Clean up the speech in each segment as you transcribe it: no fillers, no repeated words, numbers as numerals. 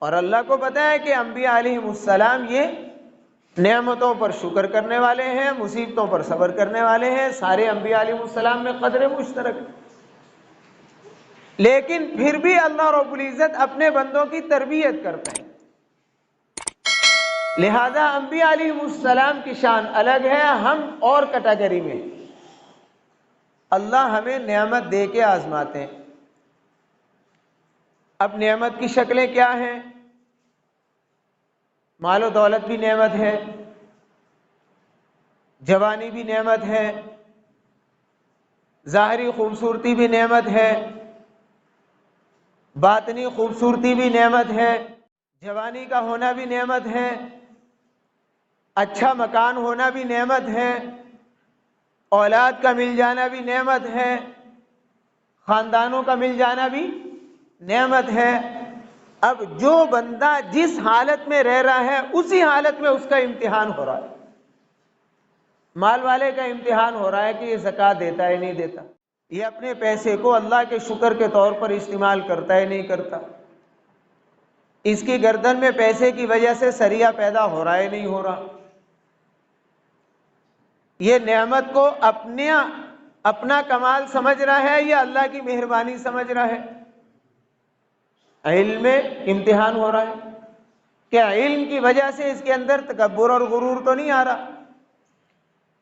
اور اللہ کو پتہ ہے کہ انبیاء علیہم السلام یہ نعمتوں پر شکر کرنے والے ہیں، مصیبتوں پر صبر کرنے والے ہیں، سارے انبیاء علیہم السلام میں قدر مشترک ہے۔ لیکن پھر بھی اللہ رب العزت اپنے بندوں کی تربیت کرتا ہے، لہذا انبیاء علیہم السلام کی شان الگ ہے، ہم اور کیٹیگری میں۔ اللہ ہمیں نعمت دے کے آزماتے ہیں۔ اب نعمت کی شکلیں کیا ہیں؟ مال و دولت بھی نعمت ہے، جوانی بھی نعمت ہے، ظاہری خوبصورتی بھی نعمت ہے، باطنی خوبصورتی بھی نعمت ہے، جوانی کا ہونا بھی نعمت ہے، اچھا مکان ہونا بھی نعمت ہے، اولاد کا مل جانا بھی نعمت ہے، خاندانوں کا مل جانا بھی نعمت ہے۔ اب جو بندہ جس حالت میں رہ رہا ہے اسی حالت میں اس کا امتحان ہو رہا ہے۔ مال والے کا امتحان ہو رہا ہے کہ یہ زکوٰۃ دیتا ہے نہیں دیتا، یہ اپنے پیسے کو اللہ کے شکر کے طور پر استعمال کرتا ہے نہیں کرتا، اس کی گردن میں پیسے کی وجہ سے سریا پیدا ہو رہا ہے نہیں ہو رہا، یہ نعمت کو اپنا کمال سمجھ رہا ہے یا اللہ کی مہربانی سمجھ رہا ہے۔ علم میں امتحان ہو رہا ہے کہ علم کی وجہ سے اس کے اندر تکبر اور غرور تو نہیں آ رہا،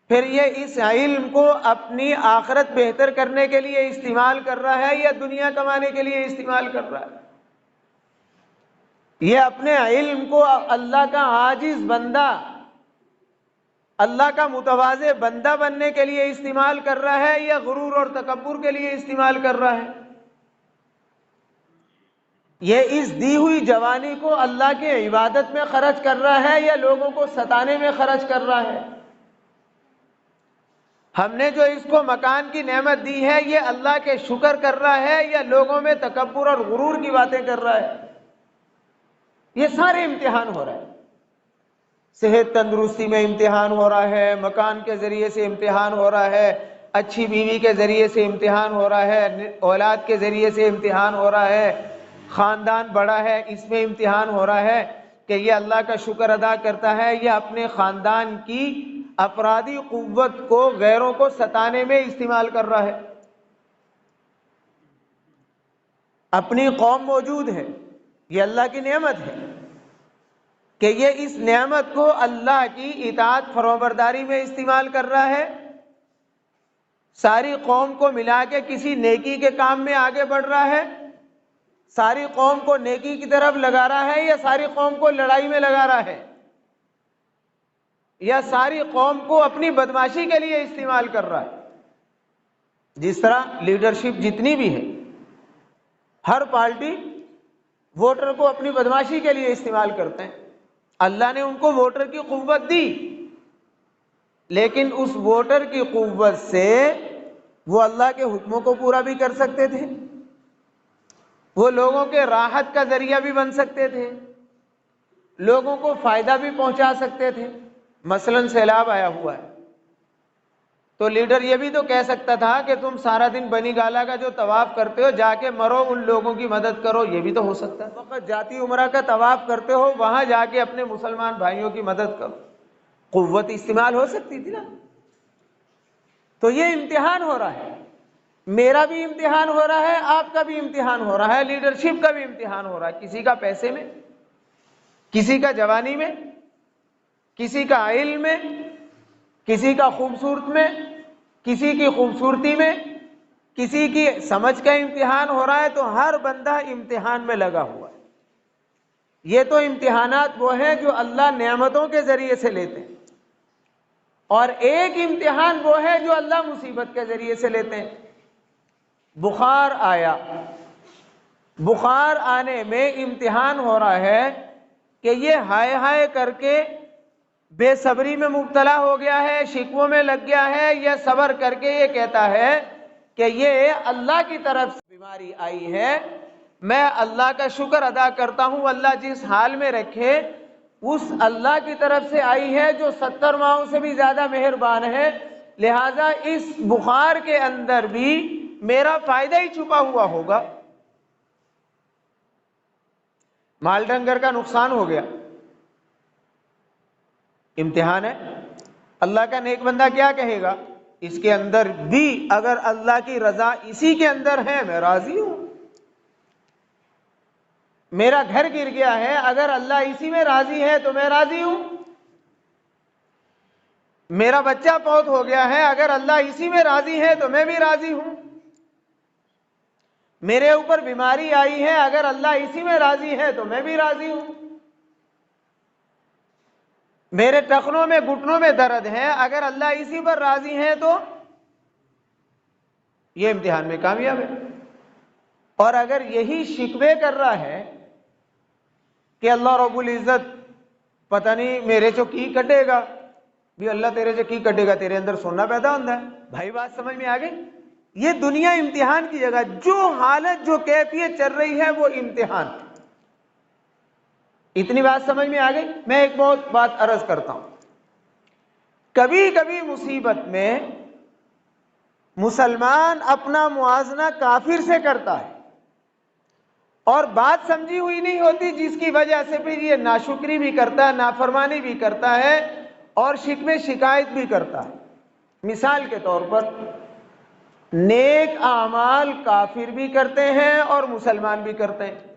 پھر یہ اس علم کو اپنی آخرت بہتر کرنے کے لیے استعمال کر رہا ہے یا دنیا کمانے کے لیے استعمال کر رہا ہے۔ یہ اپنے علم کو اللہ کا عاجز بندہ، اللہ کا متواضع بندہ بننے کے لیے استعمال کر رہا ہے یا غرور اور تکبر کے لیے استعمال کر رہا ہے۔ یہ اس دی ہوئی جوانی کو اللہ کے عبادت میں خرچ کر رہا ہے یا لوگوں کو ستانے میں خرچ کر رہا ہے۔ ہم نے جو اس کو مکان کی نعمت دی ہے یہ اللہ کے شکر کر رہا ہے یا لوگوں میں تکبر اور غرور کی باتیں کر رہا ہے۔ یہ سارے امتحان ہو رہے ہیں۔ صحت تندرستی میں امتحان ہو رہا ہے، مکان کے ذریعے سے امتحان ہو رہا ہے، اچھی بیوی کے ذریعے سے امتحان ہو رہا ہے، اولاد کے ذریعے سے امتحان ہو رہا ہے، خاندان بڑا ہے اس میں امتحان ہو رہا ہے کہ یہ اللہ کا شکر ادا کرتا ہے یا اپنے خاندان کی افرادی قوت کو غیروں کو ستانے میں استعمال کر رہا ہے۔ اپنی قوم موجود ہے، یہ اللہ کی نعمت ہے کہ یہ اس نعمت کو اللہ کی اطاعت فرمانبرداری میں استعمال کر رہا ہے، ساری قوم کو ملا کے کسی نیکی کے کام میں آگے بڑھ رہا ہے، ساری قوم کو نیکی کی طرف لگا رہا ہے یا ساری قوم کو لڑائی میں لگا رہا ہے، یا ساری قوم کو اپنی بدماشی کے لیے استعمال کر رہا ہے۔ جس طرح لیڈرشپ جتنی بھی ہے، ہر پارٹی ووٹر کو اپنی بدماشی کے لیے استعمال کرتے ہیں۔ اللہ نے ان کو ووٹر کی قوت دی، لیکن اس ووٹر کی قوت سے وہ اللہ کے حکموں کو پورا بھی کر سکتے تھے، وہ لوگوں کے راحت کا ذریعہ بھی بن سکتے تھے، لوگوں کو فائدہ بھی پہنچا سکتے تھے۔ مثلاً سیلاب آیا ہوا ہے تو لیڈر یہ بھی تو کہہ سکتا تھا کہ تم سارا دن بنی گالا کا جو طواف کرتے ہو جا کے مرو، ان لوگوں کی مدد کرو، یہ بھی تو ہو سکتا ہے۔ وقت جاتی عمرہ کا طواف کرتے ہو وہاں جا کے اپنے مسلمان بھائیوں کی مدد کرو، قوت استعمال ہو سکتی تھی نا۔ تو یہ امتحان ہو رہا ہے، میرا بھی امتحان ہو رہا ہے، آپ کا بھی امتحان ہو رہا ہے، لیڈرشپ کا بھی امتحان ہو رہا ہے، کسی کا پیسے میں، کسی کا جوانی میں، کسی کا علم میں، کسی کا خوبصورت میں، کسی کی خوبصورتی میں، کسی کی سمجھ کا امتحان ہو رہا ہے۔ تو ہر بندہ امتحان میں لگا ہوا ہے۔ یہ تو امتحانات وہ ہیں جو اللہ نعمتوں کے ذریعے سے لیتے ہیں، اور ایک امتحان وہ ہے جو اللہ مصیبت کے ذریعے سے لیتے ہیں۔ بخار آیا، بخار آنے میں امتحان ہو رہا ہے کہ یہ ہائے ہائے کر کے بے صبری میں مبتلا ہو گیا ہے، شکووں میں لگ گیا ہے، یا صبر کر کے یہ کہتا ہے کہ یہ اللہ کی طرف سے بیماری آئی ہے، میں اللہ کا شکر ادا کرتا ہوں، اللہ جس حال میں رکھے اس اللہ کی طرف سے آئی ہے جو 70 ماہوں سے بھی زیادہ مہربان ہے، لہذا اس بخار کے اندر بھی میرا فائدہ ہی چھپا ہوا ہوگا۔ مال ڈنگر کا نقصان ہو گیا، امتحان ہے۔ اللہ کا نیک بندہ کیا کہے گا؟ اس کے اندر بھی اگر اللہ کی رضا اسی کے اندر ہے میں راضی ہوں۔ میرا گھر گر گیا ہے، اگر اللہ اسی میں راضی ہے تو میں راضی ہوں۔ میرا بچہ فوت ہو گیا ہے، اگر اللہ اسی میں راضی ہے تو میں بھی راضی ہوں۔ میرے اوپر بیماری آئی ہے، اگر اللہ اسی میں راضی ہے تو میں بھی راضی ہوں۔ میرے ٹخنوں میں گھٹنوں میں درد ہے، اگر اللہ اسی پر راضی ہے تو یہ امتحان میں کامیاب ہے۔ اور اگر یہی شکوے کر رہا ہے کہ اللہ رب العزت پتہ نہیں میرے چو کی کٹے گا، بھی اللہ تیرے سے کی کٹے گا، تیرے اندر سونا پیدا ہوتا ہے۔ بھائی بات سمجھ میں آ گئی؟ یہ دنیا امتحان کی جگہ، جو حالت جو کیفیت چل رہی ہے وہ امتحان۔ اتنی بات سمجھ میں آ گئی؟ میں ایک بہت بات عرض کرتا ہوں۔ کبھی کبھی مصیبت میں مسلمان اپنا موازنہ کافر سے کرتا ہے اور بات سمجھی ہوئی نہیں ہوتی، جس کی وجہ سے پھر یہ ناشکری بھی کرتا ہے، نافرمانی بھی کرتا ہے اور شکوے شکایت بھی کرتا ہے۔ مثال کے طور پر نیک اعمال کافر بھی کرتے ہیں اور مسلمان بھی کرتے ہیں۔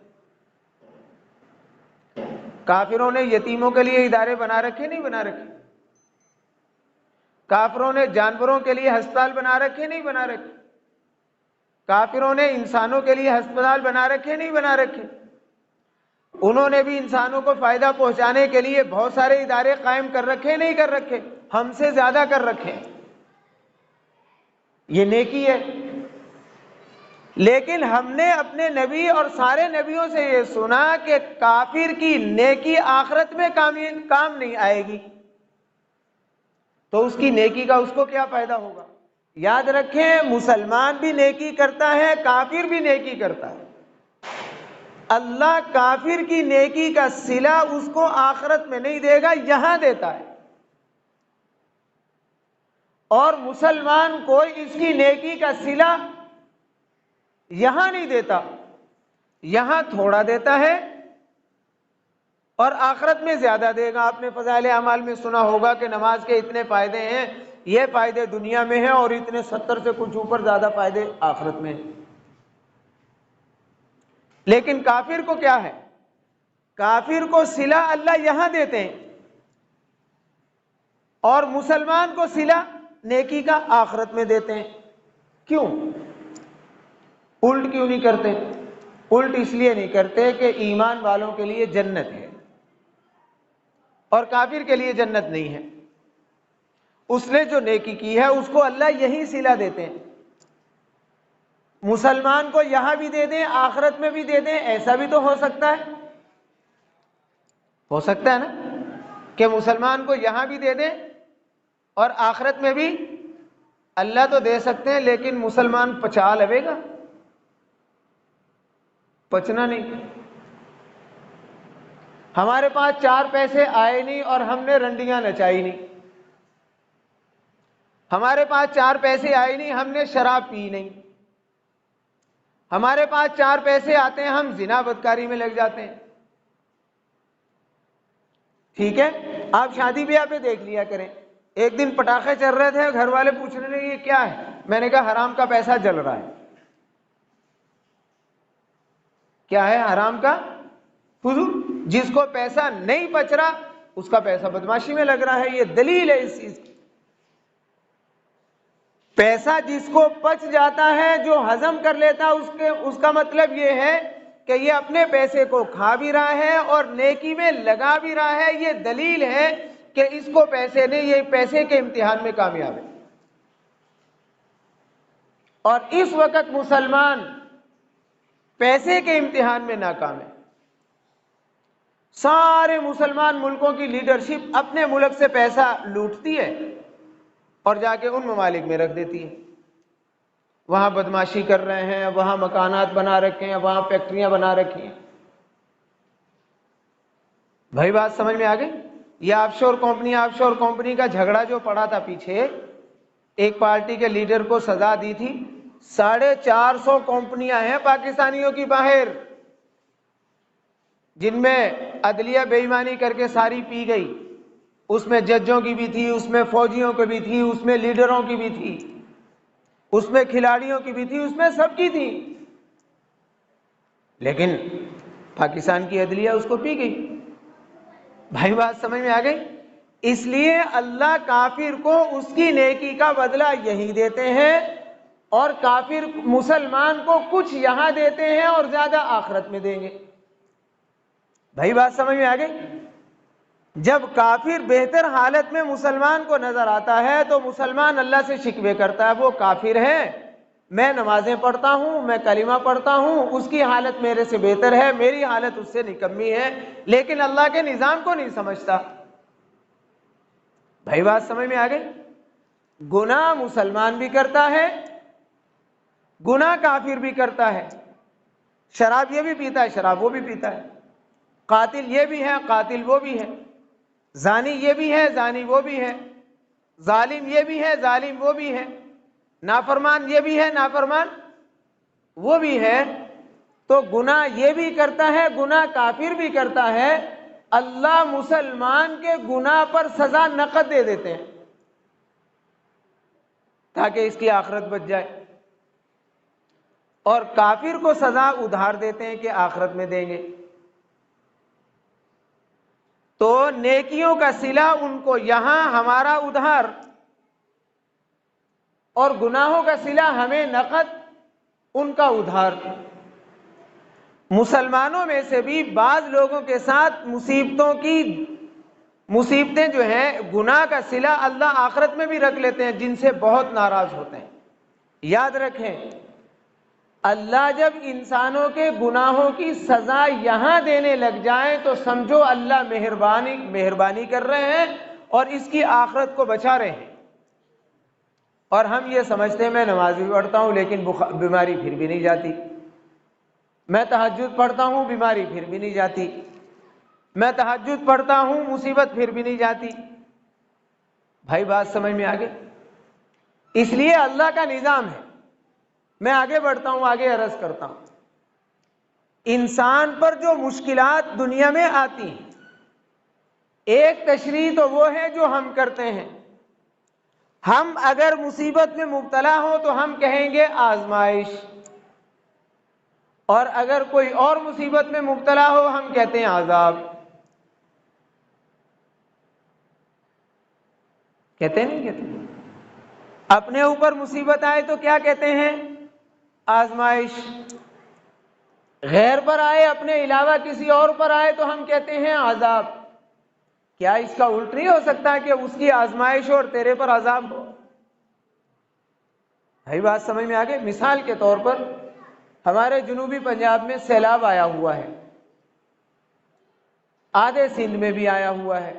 کافروں نے یتیموں کے لیے ادارے بنا رکھے نہیں بنا رکھے؟ کافروں نے جانوروں کے لیے ہسپتال بنا رکھے نہیں بنا رکھے؟ کافروں نے انسانوں کے لیے ہسپتال بنا رکھے نہیں بنا رکھے؟ انہوں نے بھی انسانوں کو فائدہ پہنچانے کے لیے بہت سارے ادارے قائم کر رکھے نہیں کر رکھے؟ ہم سے زیادہ کر رکھے۔ یہ نیکی ہے۔ لیکن ہم نے اپنے نبی اور سارے نبیوں سے یہ سنا کہ کافر کی نیکی آخرت میں کام نہیں آئے گی، تو اس کی نیکی کا اس کو کیا فائدہ ہوگا؟ یاد رکھیں، مسلمان بھی نیکی کرتا ہے، کافر بھی نیکی کرتا ہے۔ اللہ کافر کی نیکی کا صلہ اس کو آخرت میں نہیں دے گا، یہاں دیتا ہے، اور مسلمان کو اس کی نیکی کا صلہ یہاں نہیں دیتا، یہاں تھوڑا دیتا ہے اور آخرت میں زیادہ دے گا۔ آپ نے فضائل اعمال میں سنا ہوگا کہ نماز کے اتنے فائدے ہیں، یہ فائدے دنیا میں ہیں، اور اتنے 70 سے کچھ اوپر زیادہ فائدے آخرت میں ہیں۔ لیکن کافر کو کیا ہے؟ کافر کو صلہ اللہ یہاں دیتے ہیں اور مسلمان کو صلہ نیکی کا آخرت میں دیتے ہیں۔ کیوں؟ الٹ کیوں نہیں کرتے؟ الٹ اس لیے نہیں کرتے کہ ایمان والوں کے لیے جنت ہے اور کافر کے لیے جنت نہیں ہے۔ اس نے جو نیکی کی ہے اس کو اللہ یہی صلہ دیتے ہیں۔ مسلمان کو یہاں بھی دے دیں، آخرت میں بھی دے دیں، ایسا بھی تو ہو سکتا ہے؟ ہو سکتا ہے نا کہ مسلمان کو یہاں بھی دے دیں اور آخرت میں بھی؟ اللہ تو دے سکتے ہیں، لیکن مسلمان پچا لوے گا؟ پچنا نہیں۔ ہمارے پاس 4 پیسے آئے نہیں اور ہم نے رنڈیاں نچائی نہیں، ہمارے پاس 4 پیسے آئے نہیں، ہم نے شراب پی نہیں، ہمارے پاس 4 پیسے آتے ہیں، ہم زنا بدکاری میں لگ جاتے ہیں۔ ٹھیک ہے، آپ شادی بیاہ پہ دیکھ لیا کریں، ایک دن پٹاخے چل رہے تھے، گھر والے پوچھنے لگے یہ کیا ہے؟ میں نے کہا حرام کا پیسہ جل رہا ہے۔ کیا ہے؟ حرام کا فضول۔ جس کو پیسہ نہیں بچ رہا اس کا پیسہ بدماشی میں لگ رہا ہے، یہ دلیل ہے اس چیز کی۔ پیسہ جس کو پچ جاتا ہے، جو ہضم کر لیتا اس کا مطلب یہ ہے کہ یہ اپنے پیسے کو کھا بھی رہا ہے اور نیکی میں لگا بھی رہا ہے، یہ دلیل ہے کہ اس کو پیسے نے، یہ پیسے کے امتحان میں کامیاب ہے۔ اور اس وقت مسلمان پیسے کے امتحان میں ناکام ہے۔ سارے مسلمان ملکوں کی لیڈرشپ اپنے ملک سے پیسہ لوٹتی ہے اور جا کے ان ممالک میں رکھ دیتی ہے۔ وہاں بدماشی کر رہے ہیں، وہاں مکانات بنا رکھے ہیں، وہاں فیکٹریاں بنا رکھی ہیں۔ بھائی بات سمجھ میں آ گئی؟ یہ آف شور کمپنی کا جھگڑا جو پڑا تھا پیچھے، ایک پارٹی کے لیڈر کو سزا دی تھی، 450 کمپنیاں ہیں پاکستانیوں کی باہر، جن میں عدلیہ بے ایمانی کر کے ساری پی گئی، اس میں ججوں کی بھی تھی، اس میں فوجیوں کی بھی تھی، اس میں لیڈروں کی بھی تھی، اس میں کھلاڑیوں کی بھی تھی، اس میں سب کی تھی، لیکن پاکستان کی عدلیہ اس کو پی گئی۔ بھائی بات سمجھ میں آ گئی؟ اس لیے اللہ کافر کو اس کی نیکی کا بدلہ یہی دیتے ہیں، اور کافر مسلمان کو کچھ یہاں دیتے ہیں اور زیادہ آخرت میں دیں گے۔ بھائی بات سمجھ میں آ گئی؟ جب کافر بہتر حالت میں مسلمان کو نظر آتا ہے تو مسلمان اللہ سے شکوے کرتا ہے، وہ کافر ہے، میں نمازیں پڑھتا ہوں، میں کلمہ پڑھتا ہوں، اس کی حالت میرے سے بہتر ہے، میری حالت اس سے نکمی ہے، لیکن اللہ کے نظام کو نہیں سمجھتا۔ بھائی بات سمجھ میں آ گئی؟ گناہ مسلمان بھی کرتا ہے، گناہ کافر بھی کرتا ہے، شراب یہ بھی پیتا ہے، شراب وہ بھی پیتا ہے، قاتل یہ بھی ہے، قاتل وہ بھی ہے، زانی یہ بھی ہے، زانی وہ بھی ہے، ظالم یہ بھی ہے، ظالم وہ بھی ہے، نافرمان یہ بھی ہے، نافرمان وہ بھی ہے۔ تو گناہ یہ بھی کرتا ہے، گناہ کافر بھی کرتا ہے، اللہ مسلمان کے گناہ پر سزا نقد دے دیتے ہیں تاکہ اس کی آخرت بچ جائے، اور کافر کو سزا ادھار دیتے ہیں کہ آخرت میں دیں گے۔ تو نیکیوں کا صلہ ان کو یہاں ہمارا ادھار، اور گناہوں کا صلہ ہمیں نقد ان کا ادھار۔ مسلمانوں میں سے بھی بعض لوگوں کے ساتھ مصیبتیں جو ہیں، گناہ کا صلہ اللہ آخرت میں بھی رکھ لیتے ہیں، جن سے بہت ناراض ہوتے ہیں۔ یاد رکھیں، اللہ جب انسانوں کے گناہوں کی سزا یہاں دینے لگ جائیں تو سمجھو اللہ مہربانی کر رہے ہیں اور اس کی آخرت کو بچا رہے ہیں۔ اور ہم یہ سمجھتے ہیں میں نماز بھی پڑھتا ہوں لیکن بیماری پھر بھی نہیں جاتی، میں تہجد پڑھتا ہوں بیماری پھر بھی نہیں جاتی، میں تہجد پڑھتا ہوں مصیبت پھر بھی نہیں جاتی۔ بھائی بات سمجھ میں آ گئی؟ اس لیے اللہ کا نظام ہے۔ میں آگے بڑھتا ہوں، آگے عرض کرتا ہوں، انسان پر جو مشکلات دنیا میں آتی ہیں، ایک تشریح تو وہ ہے جو ہم کرتے ہیں۔ ہم اگر مصیبت میں مبتلا ہوں تو ہم کہیں گے آزمائش، اور اگر کوئی اور مصیبت میں مبتلا ہو ہم کہتے ہیں عذاب۔ کہتے نہیں کہتے؟ اپنے اوپر مصیبت آئے تو کیا کہتے ہیں؟ آزمائش۔ غیر پر آئے، اپنے علاوہ کسی اور پر آئے تو ہم کہتے ہیں عذاب۔ کیا اس کا الٹ نہیں ہو سکتا کہ اس کی آزمائش ہو اور تیرے پر عذاب ہو؟ بھائی بات سمجھ میں آ گئی؟ مثال کے طور پر ہمارے جنوبی پنجاب میں سیلاب آیا ہوا ہے، آدھے سندھ میں بھی آیا ہوا ہے،